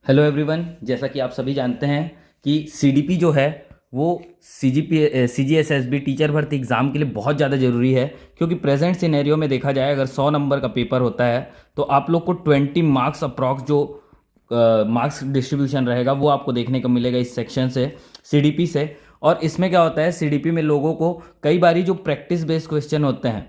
Hello everyone, जैसा कि आप सभी जानते हैं कि सीडीपी जो है वो सीजीएसएसबी टीचर भर्ती एग्ज़ाम के लिए बहुत ज़्यादा ज़रूरी है। क्योंकि प्रेजेंट सिनेरियो में देखा जाए, अगर 100 नंबर का पेपर होता है तो आप लोग को 20 मार्क्स अप्रॉक्स जो मार्क्स डिस्ट्रीब्यूशन रहेगा वो आपको देखने को मिलेगा इस सेक्शन से, सीडीपी से। और इसमें क्या होता है, सीडीपी में लोगों को कई बारी जो प्रैक्टिस बेस्ड क्वेश्चन होते हैं,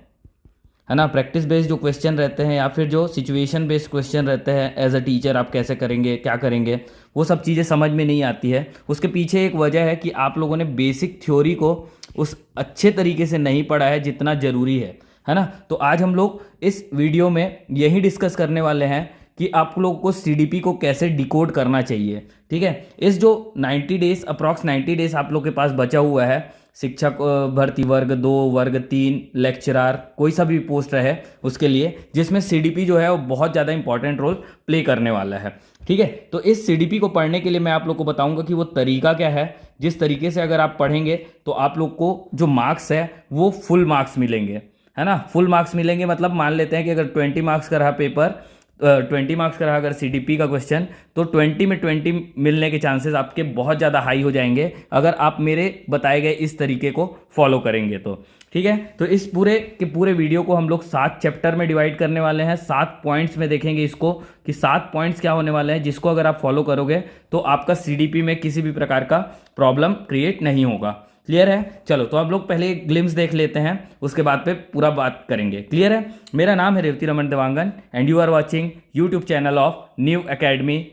है ना, प्रैक्टिस बेस्ड जो क्वेश्चन रहते हैं या फिर जो सिचुएशन बेस्ड क्वेश्चन रहते हैं, एज अ टीचर आप कैसे करेंगे, क्या करेंगे, वो सब चीज़ें समझ में नहीं आती है। उसके पीछे एक वजह है कि आप लोगों ने बेसिक थ्योरी को उस अच्छे तरीके से नहीं पढ़ा है जितना ज़रूरी है ना। तो आज हम लोग इस वीडियो में यही डिस्कस करने वाले हैं कि आप लोगों को सीडीपी को कैसे डिकोड करना चाहिए। ठीक है, इस जो 90 डेज अप्रॉक्स 90 डेज आप लोग के पास बचा हुआ है, शिक्षक भर्ती वर्ग 2, वर्ग 3, लेक्चरार, कोई सा भी पोस्ट रहे उसके लिए, जिसमें सीडीपी जो है वो बहुत ज़्यादा इंपॉर्टेंट रोल प्ले करने वाला है। ठीक है, तो इस सीडीपी को पढ़ने के लिए मैं आप लोग को बताऊंगा कि वो तरीका क्या है, जिस तरीके से अगर आप पढ़ेंगे तो आप लोग को जो मार्क्स है वो फुल मार्क्स मिलेंगे, है ना। फुल मार्क्स मिलेंगे मतलब मान लेते हैं कि अगर 20 मार्क्स का रहा पेपर, 20 मार्क्स का रहा अगर सीडीपी का क्वेश्चन, तो 20 में 20 मिलने के चांसेस आपके बहुत ज़्यादा हाई हो जाएंगे अगर आप मेरे बताए गए इस तरीके को फॉलो करेंगे तो। ठीक है, तो इस पूरे के पूरे वीडियो को हम लोग 7 चैप्टर में डिवाइड करने वाले हैं, 7 पॉइंट्स में देखेंगे इसको कि 7 पॉइंट्स क्या होने वाले हैं, जिसको अगर आप फॉलो करोगे तो आपका सीडीपी में किसी भी प्रकार का प्रॉब्लम क्रिएट नहीं होगा। क्लियर है? चलो, तो आप लोग पहले एक ग्लिम्स देख लेते हैं, उसके बाद पे पूरा बात करेंगे। क्लियर है? मेरा नाम है Revati Raman Dewangan and you are watching YouTube channel of New Academy.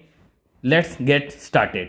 Let's get started.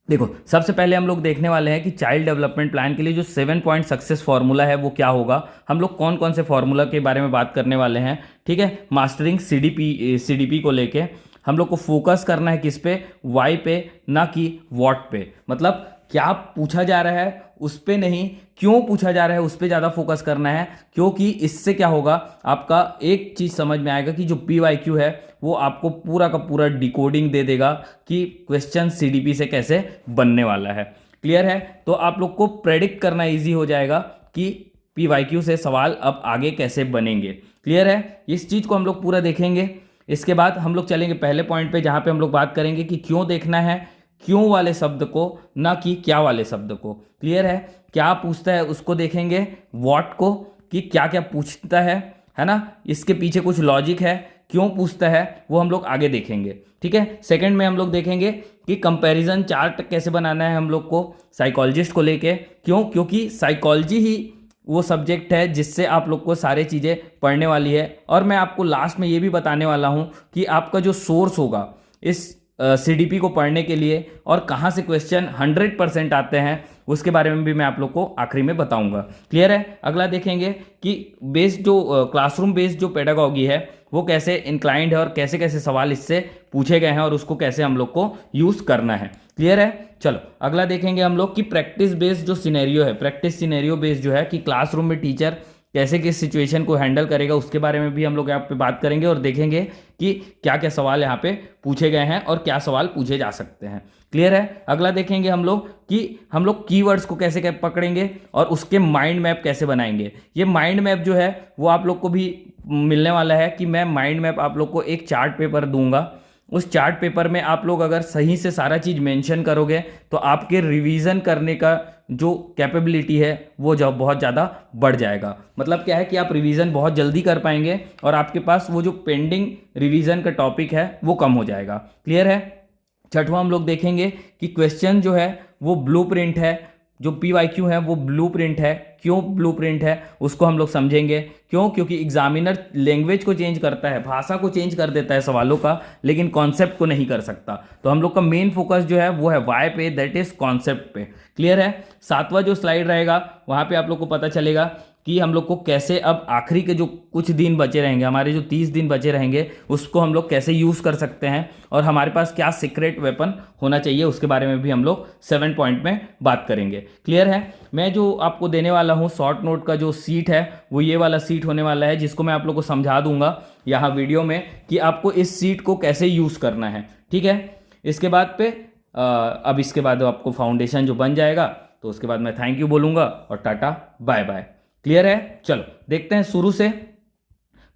देखो, सबसे पहले हम लोग देखने वाले हैं कि चाइल्ड डेवलपमेंट प्लान के लिए जो 7 पॉइंट सक्सेस फार्मूला है वो क्या होगा। हम लोग कौन कौन से फार्मूला के बारे में बात करने वाले हैं। ठीक है, मास्टरिंग सीडीपी को लेके हम लोग को फोकस करना है किस पे, वाई पे, ना कि वॉट पे। मतलब क्या पूछा जा रहा है उस पे नहीं, क्यों पूछा जा रहा है उस पे ज़्यादा फोकस करना है। क्योंकि इससे क्या होगा, आपका एक चीज़ समझ में आएगा कि जो पीवाईक्यू है वो आपको पूरा का पूरा डिकोडिंग दे देगा कि क्वेश्चन सीडीपी से कैसे बनने वाला है। क्लियर है? तो आप लोग को प्रेडिक्ट करना ईजी हो जाएगा कि पीवाईक्यू से सवाल अब आगे कैसे बनेंगे। क्लियर है? इस चीज़ को हम लोग पूरा देखेंगे। इसके बाद हम लोग चलेंगे पहले पॉइंट पे, जहाँ पे हम लोग बात करेंगे कि क्यों देखना है, क्यों वाले शब्द को, ना कि क्या वाले शब्द को। क्लियर है? क्या पूछता है उसको देखेंगे, व्हाट को कि क्या क्या पूछता है ना। इसके पीछे कुछ लॉजिक है, क्यों पूछता है वो हम लोग आगे देखेंगे। ठीक है, सेकंड में हम लोग देखेंगे कि कंपैरिजन चार्ट कैसे बनाना है हम लोग को साइकोलॉजिस्ट को लेके। क्यों? क्योंकि साइकोलॉजी ही वो सब्जेक्ट है जिससे आप लोग को सारी चीज़ें पढ़ने वाली है। और मैं आपको लास्ट में ये भी बताने वाला हूँ कि आपका जो सोर्स होगा इस सीडीपी को पढ़ने के लिए और कहाँ से क्वेश्चन 100% आते हैं, उसके बारे में भी मैं आप लोग को आखिरी में बताऊंगा। क्लियर है? अगला देखेंगे कि बेस्ड जो क्लासरूम बेस्ड जो पेडागॉगी है वो कैसे इंक्लाइंड है और कैसे कैसे सवाल इससे पूछे गए हैं और उसको कैसे हम लोग को यूज़ करना है। क्लियर है? चलो, अगला देखेंगे हम लोग कि प्रैक्टिस बेस्ड जो सिनेरियो है, प्रैक्टिस सिनेरियो बेस्ड जो है कि क्लासरूम में टीचर कैसे किस सिचुएशन को हैंडल करेगा, उसके बारे में भी हम लोग यहाँ पे बात करेंगे और देखेंगे कि क्या क्या सवाल यहाँ पे पूछे गए हैं और क्या सवाल पूछे जा सकते हैं। क्लियर है? अगला देखेंगे हम लोग कि हम लोग कीवर्ड्स को कैसे पकड़ेंगे और उसके माइंड मैप कैसे बनाएंगे। ये माइंड मैप जो है वो आप लोग को भी मिलने वाला है कि मैं माइंड मैप आप लोग को एक चार्ट पेपर दूंगा। उस चार्ट पेपर में आप लोग अगर सही से सारा चीज़ मेंशन करोगे तो आपके रिवीजन करने का जो कैपेबिलिटी है वो जो बहुत ज़्यादा बढ़ जाएगा। मतलब क्या है कि आप रिवीजन बहुत जल्दी कर पाएंगे और आपके पास वो जो पेंडिंग रिवीजन का टॉपिक है वो कम हो जाएगा। क्लियर है? छठवां हम लोग देखेंगे कि क्वेश्चन जो है वो ब्लूप्रिंट है, जो पीवाईक्यू है वो ब्लूप्रिंट है। क्यों ब्लूप्रिंट है उसको हम लोग समझेंगे। क्यों? क्योंकि एग्जामिनर लैंग्वेज को चेंज करता है, भाषा को चेंज कर देता है सवालों का, लेकिन कॉन्सेप्ट को नहीं कर सकता। तो हम लोग का मेन फोकस जो है वो है वाई पे, दैट इज कॉन्सेप्ट पे। क्लियर है? सातवां जो स्लाइड रहेगा वहां पे आप लोग को पता चलेगा कि हम लोग को कैसे अब आखिरी के जो कुछ दिन बचे रहेंगे, हमारे जो 30 दिन बचे रहेंगे, उसको हम लोग कैसे यूज़ कर सकते हैं और हमारे पास क्या सीक्रेट वेपन होना चाहिए, उसके बारे में भी हम लोग 7 पॉइंट में बात करेंगे। क्लियर है? मैं जो आपको देने वाला हूँ शॉर्ट नोट का जो सीट है वो ये वाला सीट होने वाला है, जिसको मैं आप लोग को समझा दूंगा यहाँ वीडियो में कि आपको इस सीट को कैसे यूज़ करना है। ठीक है? इसके बाद पे अब इसके बाद आपको फाउंडेशन जो बन जाएगा तो उसके बाद मैं थैंक यू बोलूँगा और टाटा बाय बाय। क्लियर है? चलो देखते हैं शुरू से।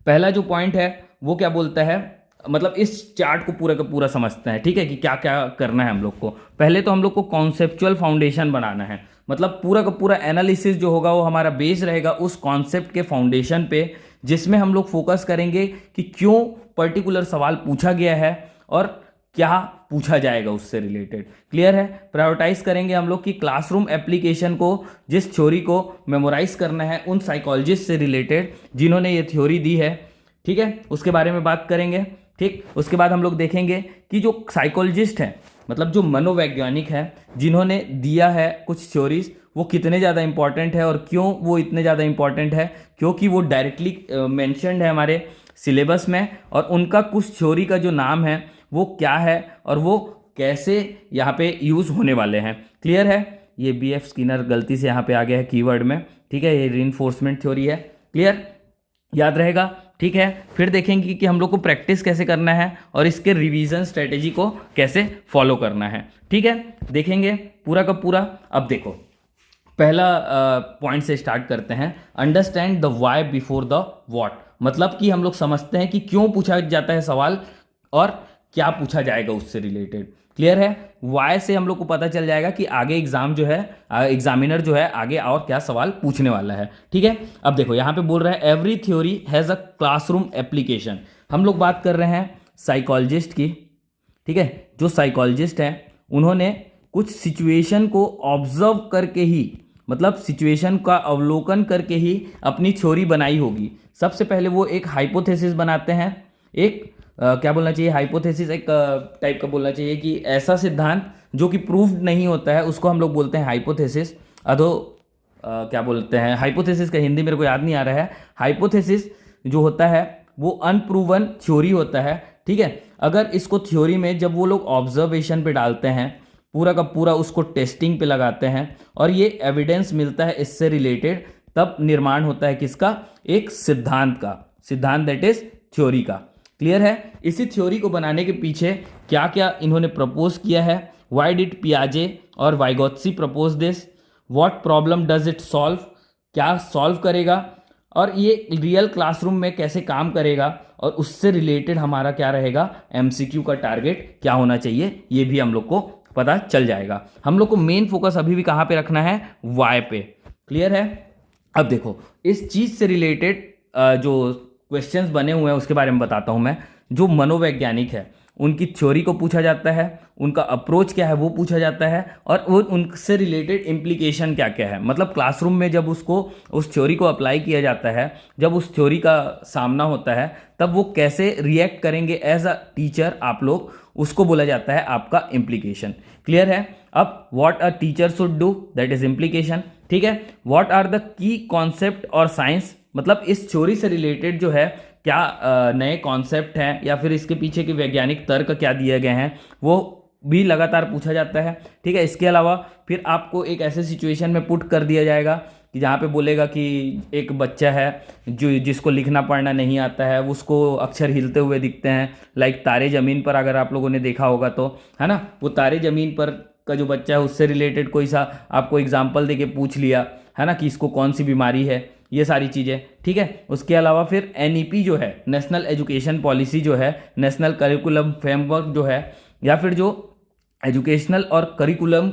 पहला जो पॉइंट है वो क्या बोलता है, मतलब इस चार्ट को पूरा का पूरा समझते हैं, ठीक है, कि क्या क्या करना है हम लोग को। पहले तो हम लोग को कॉन्सेप्चुअल फाउंडेशन बनाना है, मतलब पूरा का पूरा एनालिसिस जो होगा वो हमारा बेस रहेगा उस कॉन्सेप्ट के फाउंडेशन पे, जिसमें हम लोग फोकस करेंगे कि क्यों पर्टिकुलर सवाल पूछा गया है और क्या पूछा जाएगा उससे रिलेटेड। क्लियर है। प्रायोरिटाइज करेंगे हम लोग कि क्लासरूम एप्लीकेशन को, जिस थ्योरी को मेमोराइज करना है उन साइकोलॉजिस्ट से रिलेटेड जिन्होंने ये थ्योरी दी है, ठीक है, उसके बारे में बात करेंगे। ठीक, उसके बाद हम लोग देखेंगे कि जो साइकोलॉजिस्ट हैं, मतलब जो मनोवैज्ञानिक हैं जिन्होंने दिया है कुछ थ्योरीज, वो कितने ज़्यादा इंपॉर्टेंट है और क्यों वो इतने ज़्यादा इंपॉर्टेंट है, क्योंकि वो डायरेक्टली मेंशन्ड है हमारे सिलेबस में, और उनका कुछ थ्योरी का जो नाम है वो क्या है और वो कैसे यहाँ पे यूज़ होने वाले हैं। क्लियर है। ये BF स्किनर गलती से यहाँ पे आ गया है कीवर्ड में, ठीक है, ये रीइंफोर्समेंट थ्योरी है। क्लियर, याद रहेगा। ठीक है, फिर देखेंगे कि हम लोग को प्रैक्टिस कैसे करना है और इसके रिवीजन स्ट्रेटेजी को कैसे फॉलो करना है। ठीक है, देखेंगे पूरा का पूरा। अब देखो, पहला पॉइंट से स्टार्ट करते हैं, understand the why before the what. मतलब कि हम लोग समझते हैं कि क्यों पूछा जाता है सवाल और क्या पूछा जाएगा उससे रिलेटेड। क्लियर है। वाई से हम लोग को पता चल जाएगा कि आगे एग्जाम जो है, एग्जामिनर जो है आगे और क्या सवाल पूछने वाला है। ठीक है, अब देखो यहाँ पे बोल रहा है every theory has a classroom application. हम लोग बात कर रहे हैं साइकोलॉजिस्ट की। ठीक है, जो साइकोलॉजिस्ट हैं उन्होंने कुछ सिचुएशन को ऑब्जर्व करके ही, मतलब सिचुएशन का अवलोकन करके ही अपनी थ्योरी बनाई होगी। सबसे पहले वो एक हाइपोथेसिस बनाते हैं, एक क्या बोलना चाहिए, हाइपोथेसिस एक टाइप का बोलना चाहिए कि ऐसा सिद्धांत जो कि प्रूव्ड नहीं होता है उसको हम लोग बोलते हैं हाइपोथेसिस। अधो क्या बोलते हैं, हाइपोथेसिस का हिंदी मेरे को याद नहीं आ रहा है। हाइपोथेसिस जो होता है वो अनप्रूवन थ्योरी होता है। ठीक है, अगर इसको थ्योरी में जब वो लोग ऑब्जर्वेशन पे डालते हैं, पूरा का पूरा उसको टेस्टिंग पे लगाते हैं और ये एविडेंस मिलता है इससे रिलेटेड, तब निर्माण होता है किसका, एक सिद्धांत का। सिद्धांत दैट इज थ्योरी का। क्लियर है। इसी थ्योरी को बनाने के पीछे क्या क्या इन्होंने प्रपोज किया है, व्हाई डिड पियाजे और Vygotsky propose this, what problem does it solve, क्या सॉल्व करेगा, और ये रियल क्लासरूम में कैसे काम करेगा, और उससे रिलेटेड हमारा क्या रहेगा, MCQ का टारगेट क्या होना चाहिए, ये भी हम लोग को पता चल जाएगा। हम लोग को मेन फोकस अभी भी कहाँ पे रखना है, वाई पे। क्लियर है। अब देखो, इस चीज़ से रिलेटेड जो क्वेश्चंस बने हुए हैं उसके बारे में बताता हूं मैं। जो मनोवैज्ञानिक है उनकी थ्योरी को पूछा जाता है, उनका अप्रोच क्या है वो पूछा जाता है, और वो उनसे रिलेटेड इम्प्लीकेशन क्या क्या है। मतलब क्लासरूम में जब उसको, उस थ्योरी को अप्लाई किया जाता है, जब उस थ्योरी का सामना होता है, तब वो कैसे रिएक्ट करेंगे एज अ टीचर आप लोग, उसको बोला जाता है आपका इम्प्लीकेशन। क्लियर है। अब what a teacher should do, that is implication. ठीक है, what are the key concept और साइंस, मतलब इस थ्योरी से रिलेटेड जो है क्या नए कॉन्सेप्ट हैं या फिर इसके पीछे के वैज्ञानिक तर्क क्या दिए गए हैं, वो भी लगातार पूछा जाता है। ठीक है, इसके अलावा फिर आपको एक ऐसे सिचुएशन में पुट कर दिया जाएगा कि जहाँ पे बोलेगा कि एक बच्चा है जिसको लिखना पढ़ना नहीं आता है, उसको अक्षर हिलते हुए दिखते हैं, लाइक तारे ज़मीन पर, अगर आप लोगों ने देखा होगा तो, है ना, वो तारे ज़मीन पर का जो बच्चा है उससे रिलेटेड कोई सा आपको एग्जाम्पल देके पूछ लिया, है ना, कि इसको कौन सी बीमारी है, ये सारी चीज़ें। ठीक है, उसके अलावा फिर NEP जो है, नेशनल एजुकेशन पॉलिसी जो है, नेशनल करिकुलम फ्रेमवर्क जो है, या फिर जो एजुकेशनल और करिकुलम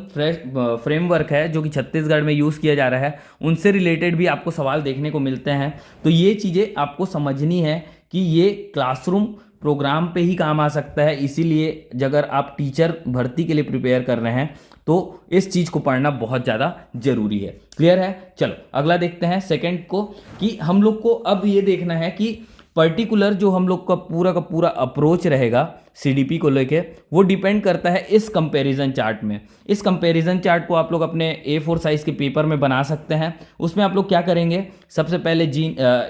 फ्रेमवर्क है जो कि छत्तीसगढ़ में यूज़ किया जा रहा है, उनसे रिलेटेड भी आपको सवाल देखने को मिलते हैं। तो ये चीज़ें आपको समझनी है कि ये क्लासरूम प्रोग्राम पे ही काम आ सकता है। इसीलिए अगर आप टीचर भर्ती के लिए प्रिपेयर कर रहे हैं तो इस चीज़ को पढ़ना बहुत ज़्यादा जरूरी है। क्लियर है। चलो अगला देखते हैं सेकंड को, कि हम लोग को अब ये देखना है कि पर्टिकुलर जो हम लोग का पूरा अप्रोच रहेगा CDP को लेके, वो डिपेंड करता है इस कंपैरिजन चार्ट में। इस कंपैरिजन चार्ट को आप लोग अपने A4 साइज़ के पेपर में बना सकते हैं। उसमें आप लोग क्या करेंगे, सबसे पहले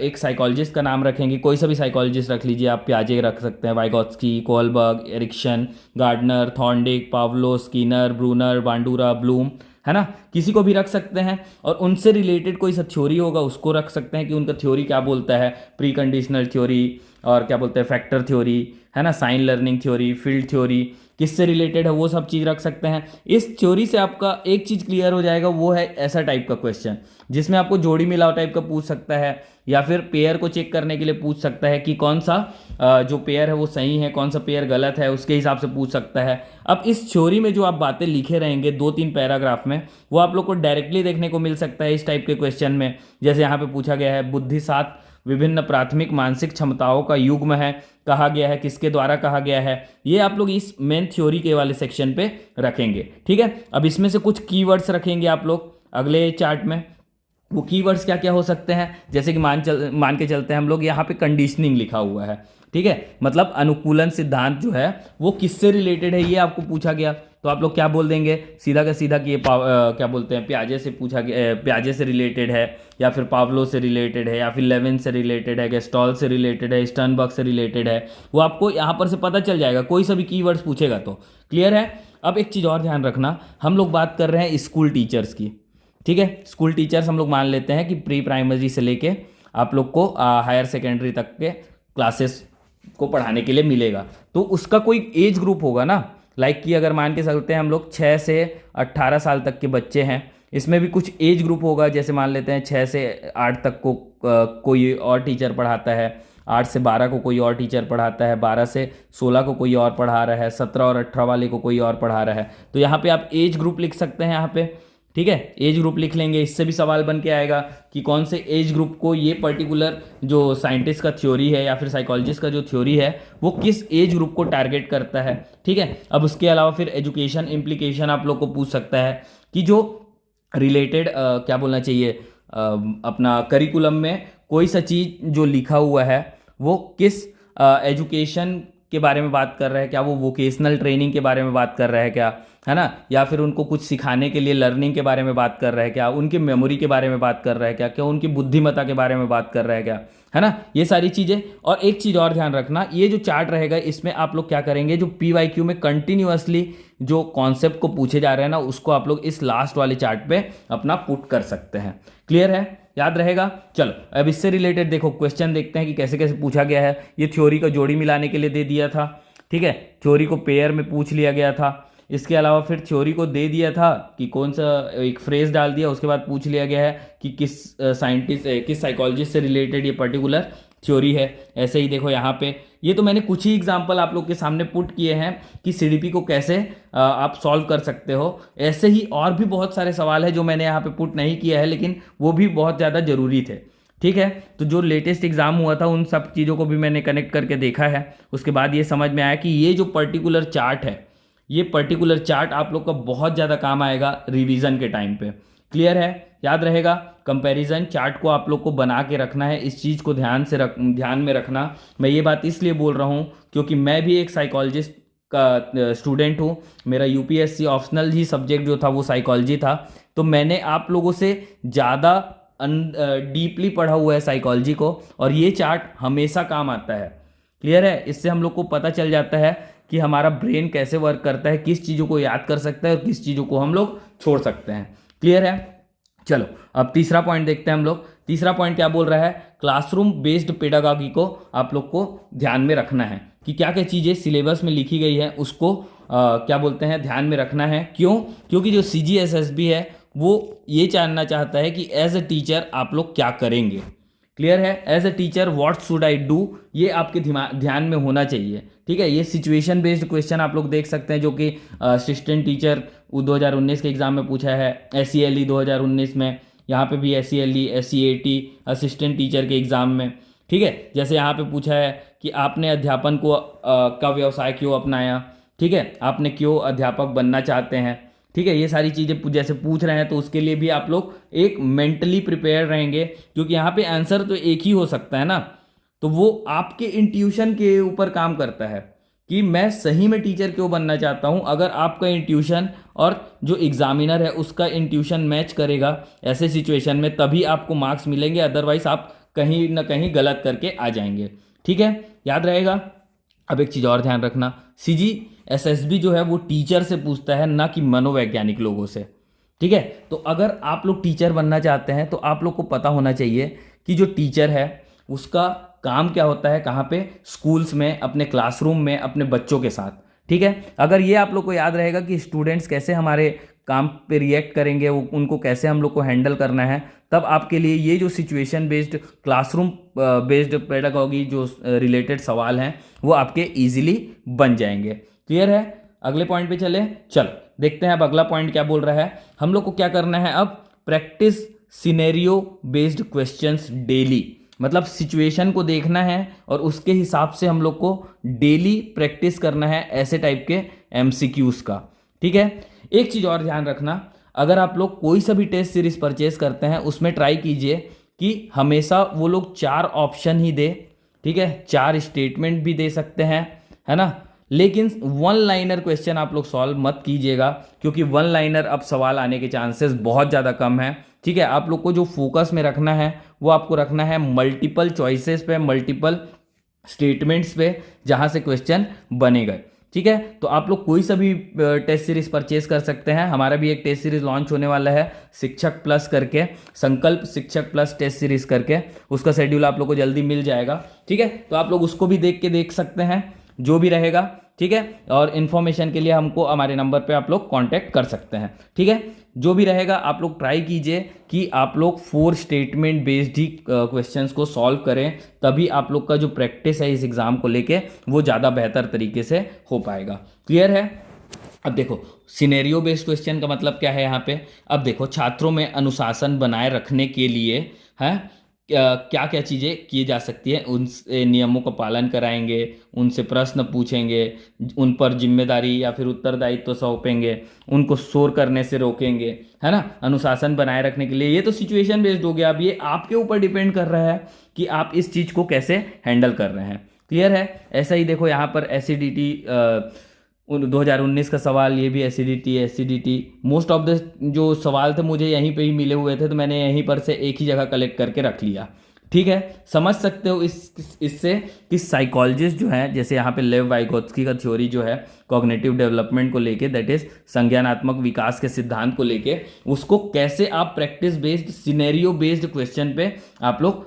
एक साइकोलॉजिस्ट का नाम रखेंगे, कोई सा भी साइकोलॉजिस्ट रख लीजिए, आप पियाजे रख सकते हैं, Vygotsky, Kohlberg, Erikson, Gardner, Thorndike, Pavlov, Skinner, Bruner, Bandura, Bloom, है ना, किसी को भी रख सकते हैं। और उनसे रिलेटेड कोई सा थ्योरी होगा उसको रख सकते हैं कि उनका थ्योरी क्या बोलता है, प्री कंडीशनल थ्योरी, और क्या बोलते हैं फैक्टर थ्योरी, है ना, sign learning theory, field theory, किससे रिलेटेड है वो सब चीज़ रख सकते हैं। इस थ्योरी से आपका एक चीज़ क्लियर हो जाएगा, वो है ऐसा टाइप का क्वेश्चन जिसमें आपको जोड़ी मिलाओ टाइप का पूछ सकता है, या फिर पेयर को चेक करने के लिए पूछ सकता है कि कौन सा जो पेयर है वो सही है, कौन सा पेयर गलत है, उसके हिसाब से पूछ सकता है। अब इस थ्योरी में जो आप बातें लिखे रहेंगे 2-3 पैराग्राफ में, वो आप लोग को डायरेक्टली देखने को मिल सकता है इस टाइप के क्वेश्चन में। जैसे यहाँ पे पूछा गया है बुद्धि 7 विभिन्न प्राथमिक मानसिक क्षमताओं का युग्म है, कहा गया है, किसके द्वारा कहा गया है, ये आप लोग इस मेन थ्योरी के वाले सेक्शन पे रखेंगे। ठीक है, अब इसमें से कुछ कीवर्ड्स रखेंगे आप लोग अगले चार्ट में। वो कीवर्ड्स क्या क्या हो सकते हैं, जैसे कि मान के चलते हैं हम लोग, यहाँ पे कंडीशनिंग लिखा हुआ है। ठीक है, मतलब अनुकूलन सिद्धांत जो है वो किससे रिलेटेड है ये आपको पूछा गया, तो आप लोग क्या बोल देंगे सीधा का सीधा कि ये क्या बोलते हैं प्याजे से पूछा गया, प्याजे से रिलेटेड है, या फिर पावलो से रिलेटेड है, या फिर लेविन से रिलेटेड है, गेस्टॉल से रिलेटेड है, स्टर्नबर्ग से रिलेटेड है, वो आपको यहाँ पर से पता चल जाएगा कोई सा भी कीवर्ड्स पूछेगा तो। क्लियर है। अब एक चीज़ और ध्यान रखना, हम लोग बात कर रहे हैं स्कूल टीचर्स की। ठीक है, स्कूल टीचर्स हम लोग मान लेते हैं कि प्री प्राइमरी से लेके आप लोग को हायर सेकेंडरी तक के क्लासेस को पढ़ाने के लिए मिलेगा, तो उसका कोई एज ग्रुप होगा ना। लाइक कि अगर मान के चलते हैं हम लोग 6 से 18 साल तक के बच्चे हैं, इसमें भी कुछ एज ग्रुप होगा। जैसे मान लेते हैं 6 से 8 तक को कोई और टीचर पढ़ाता है, 8 से 12 को कोई और टीचर पढ़ाता है, 12 से 16 को कोई और पढ़ा रहा है, 17 और 18 वाले को कोई और पढ़ा रहा है। तो यहाँ पे आप एज ग्रुप लिख सकते हैं यहाँ पे। ठीक है, एज ग्रुप लिख लेंगे, इससे भी सवाल बन के आएगा कि कौन से एज ग्रुप को ये पर्टिकुलर जो साइंटिस्ट का थ्योरी है या फिर साइकोलॉजिस्ट का जो थ्योरी है वो किस एज ग्रुप को टारगेट करता है। ठीक है, अब उसके अलावा फिर एजुकेशन इम्प्लीकेशन आप लोग को पूछ सकता है कि जो रिलेटेड क्या बोलना चाहिए अपना करिकुलम में कोई सा चीज़ जो लिखा हुआ है वो किस एजुकेशन के बारे में बात कर रहा है, क्या वो वोकेशनल ट्रेनिंग के बारे में बात कर रहा है क्या, है ना, या फिर उनको कुछ सिखाने के लिए लर्निंग के बारे में बात कर रहा है क्या, उनकी मेमोरी के बारे में बात कर रहा है क्या, क्या उनकी बुद्धिमत्ता के बारे में बात कर रहा है क्या, है ना, ये सारी चीज़ें। और एक चीज़ और ध्यान रखना, ये जो चार्ट रहेगा इसमें आप लोग क्या करेंगे, जो PYQ में कंटिन्यूअसली जो कॉन्सेप्ट को पूछे जा रहे हैं ना उसको आप लोग इस लास्ट वाले चार्ट पे अपना पुट कर सकते हैं। क्लियर है, याद रहेगा। चलो अब इससे रिलेटेड देखो क्वेश्चन देखते हैं कि कैसे कैसे पूछा गया है। ये थ्योरी का जोड़ी मिलाने के लिए दे दिया था। ठीक है, थ्योरी को पेयर में पूछ लिया गया था। इसके अलावा फिर थ्योरी को दे दिया था कि कौन सा एक फ्रेज डाल दिया, उसके बाद पूछ लिया गया है कि किस साइंटिस्ट किस साइकोलॉजिस्ट से रिलेटेड ये पर्टिकुलर थ्योरी है। ऐसे ही देखो यहाँ पे, ये तो मैंने कुछ ही एग्जांपल आप लोग के सामने पुट किए हैं कि CDP को कैसे आप सॉल्व कर सकते हो। ऐसे ही और भी बहुत सारे सवाल है जो मैंने यहाँ पे पुट नहीं किया है, लेकिन वो भी बहुत ज़्यादा ज़रूरी थे। ठीक है, तो जो लेटेस्ट एग्जाम हुआ था उन सब चीज़ों को भी मैंने कनेक्ट करके देखा है। उसके बाद ये समझ में आया कि ये जो पर्टिकुलर चार्ट है, ये पर्टिकुलर चार्ट आप लोग का बहुत ज़्यादा काम आएगा रिवीजन के टाइम पे। क्लियर है, याद रहेगा। कंपैरिजन चार्ट को आप लोग को बना के रखना है, इस चीज़ को ध्यान में रखना। मैं ये बात इसलिए बोल रहा हूँ क्योंकि मैं भी एक साइकोलॉजिस्ट का स्टूडेंट हूँ। मेरा UPSC ऑप्शनल ही सब्जेक्ट जो था वो साइकोलॉजी था, तो मैंने आप लोगों से ज़्यादा डीपली पढ़ा हुआ है साइकोलॉजी को, और ये चार्ट हमेशा काम आता है। क्लियर है, इससे हम लोग को पता चल जाता है कि हमारा ब्रेन कैसे वर्क करता है, किस चीज़ों को याद कर सकता है और किस चीज़ों को हम लोग छोड़ सकते हैं। क्लियर है, चलो अब तीसरा पॉइंट देखते हैं हम लोग। तीसरा पॉइंट क्या बोल रहा है, क्लासरूम बेस्ड पेडागॉजी को आप लोग को ध्यान में रखना है कि क्या क्या चीज़ें सिलेबस में लिखी गई है उसको क्या बोलते हैं ध्यान में रखना है। क्यों, क्योंकि जो CGSSB है वो ये जानना चाहता है कि एज अ टीचर आप लोग क्या करेंगे। क्लियर है, as a teacher what should I do, ये आपके ध्यान में होना चाहिए। ठीक है, ये सिचुएशन बेस्ड क्वेश्चन आप लोग देख सकते हैं जो कि असिस्टेंट टीचर 2019 के एग्जाम में पूछा है, SELE 2019 में, यहाँ पे भी SELE SEAT असिस्टेंट टीचर के एग्ज़ाम में। ठीक है, जैसे यहाँ पे पूछा है कि आपने अध्यापन को का व्यवसाय क्यों अपनाया। ठीक है, आपने क्यों अध्यापक बनना चाहते हैं। ठीक है, ये सारी चीज़ें जैसे पूछ रहे हैं तो उसके लिए भी आप लोग एक मेंटली प्रिपेयर रहेंगे, क्योंकि यहाँ पे आंसर तो एक ही हो सकता है ना, तो वो आपके इंट्यूशन के ऊपर काम करता है कि मैं सही में टीचर क्यों बनना चाहता हूँ। अगर आपका इंट्यूशन और जो एग्जामिनर है उसका इंट्यूशन मैच करेगा ऐसे सिचुएशन में, तभी आपको मार्क्स मिलेंगे, अदरवाइज आप कहीं ना कहीं गलत करके आ जाएंगे। ठीक है, याद रहेगा। अब एक चीज़ और ध्यान रखना, CGSSB जो है वो टीचर से पूछता है, ना कि मनोवैज्ञानिक लोगों से। ठीक है, तो अगर आप लोग टीचर बनना चाहते हैं तो आप लोग को पता होना चाहिए कि जो टीचर है उसका काम क्या होता है, कहाँ पे, स्कूल्स में, अपने क्लासरूम में, अपने बच्चों के साथ। ठीक है, अगर ये आप लोग को याद रहेगा कि स्टूडेंट्स कैसे हमारे काम पे रिएक्ट करेंगे, उनको कैसे हम लोग को हैंडल करना है, तब आपके लिए ये जो situation based classroom based pedagogy जो रिलेटेड सवाल हैं वो आपके इजीली बन जाएंगे। क्लियर है? अगले पॉइंट पे चले। चलो देखते हैं अब अगला पॉइंट क्या बोल रहा है। हम लोग को क्या करना है अब, practice scenario based questions daily, मतलब सिचुएशन को देखना है और उसके हिसाब से हम लोग को डेली प्रैक्टिस करना है ऐसे टाइप के एमसीक्यूज का। ठीक है, एक चीज और ध्यान रखना, अगर आप लोग कोई सा भी टेस्ट सीरीज परचेज करते हैं उसमें ट्राई कीजिए कि हमेशा वो लोग 4 ऑप्शन ही दे। ठीक है, 4 स्टेटमेंट भी दे सकते हैं, है ना, लेकिन वन लाइनर क्वेश्चन आप लोग सॉल्व मत कीजिएगा, क्योंकि वन लाइनर अब सवाल आने के चांसेस बहुत ज़्यादा कम है। ठीक है, आप लोग को जो फोकस में रखना है वो आपको रखना है मल्टीपल चॉइसेस पे, मल्टीपल स्टेटमेंट्स पे, जहां से क्वेश्चन बनेगा। ठीक है, तो आप लोग कोई सा भी टेस्ट सीरीज परचेज कर सकते हैं। हमारा भी एक टेस्ट सीरीज लॉन्च होने वाला है शिक्षक प्लस करके, संकल्प शिक्षक प्लस टेस्ट सीरीज करके, उसका शेड्यूल आप लोग को जल्दी मिल जाएगा। ठीक है, तो आप लोग उसको भी देख सकते हैं जो भी रहेगा। ठीक है, और इन्फॉर्मेशन के लिए हमको हमारे नंबर पे आप लोग कांटेक्ट कर सकते हैं। ठीक है, जो भी रहेगा आप लोग ट्राई कीजिए कि आप लोग 4 स्टेटमेंट बेस्ड ही क्वेश्चंस को सॉल्व करें, तभी आप लोग का जो प्रैक्टिस है इस एग्जाम को लेके वो ज़्यादा बेहतर तरीके से हो पाएगा। क्लियर है? अब देखो सिनेरियो बेस्ड क्वेश्चन का मतलब क्या है यहाँ पे। अब देखो छात्रों में अनुशासन बनाए रखने के लिए है क्या क्या चीज़ें की जा सकती है, उन नियमों का पालन कराएंगे, उनसे प्रश्न पूछेंगे, उन पर जिम्मेदारी या फिर उत्तरदायित्व सौंपेंगे, उनको शोर करने से रोकेंगे, है ना, अनुशासन बनाए रखने के लिए। ये तो सिचुएशन बेस्ड हो गया। अब ये आपके ऊपर डिपेंड कर रहा है कि आप इस चीज़ को कैसे हैंडल कर रहे हैं। क्लियर है? ऐसा ही देखो यहाँ पर एसिडिटी 2019 का सवाल, ये भी एसिडिटी मोस्ट ऑफ द जो सवाल थे मुझे यहीं पे ही मिले हुए थे, तो मैंने यहीं पर से एक ही जगह कलेक्ट करके रख लिया। ठीक है, समझ सकते हो इससे कि साइकोलॉजिस्ट जो है, जैसे यहाँ पे लेव वाइगोत्स्की का थ्योरी जो है कॉग्निटिव डेवलपमेंट को लेके, दैट इज संज्ञानात्मक विकास के सिद्धांत को लेके, उसको कैसे आप practice based scenario based question पे आप लोग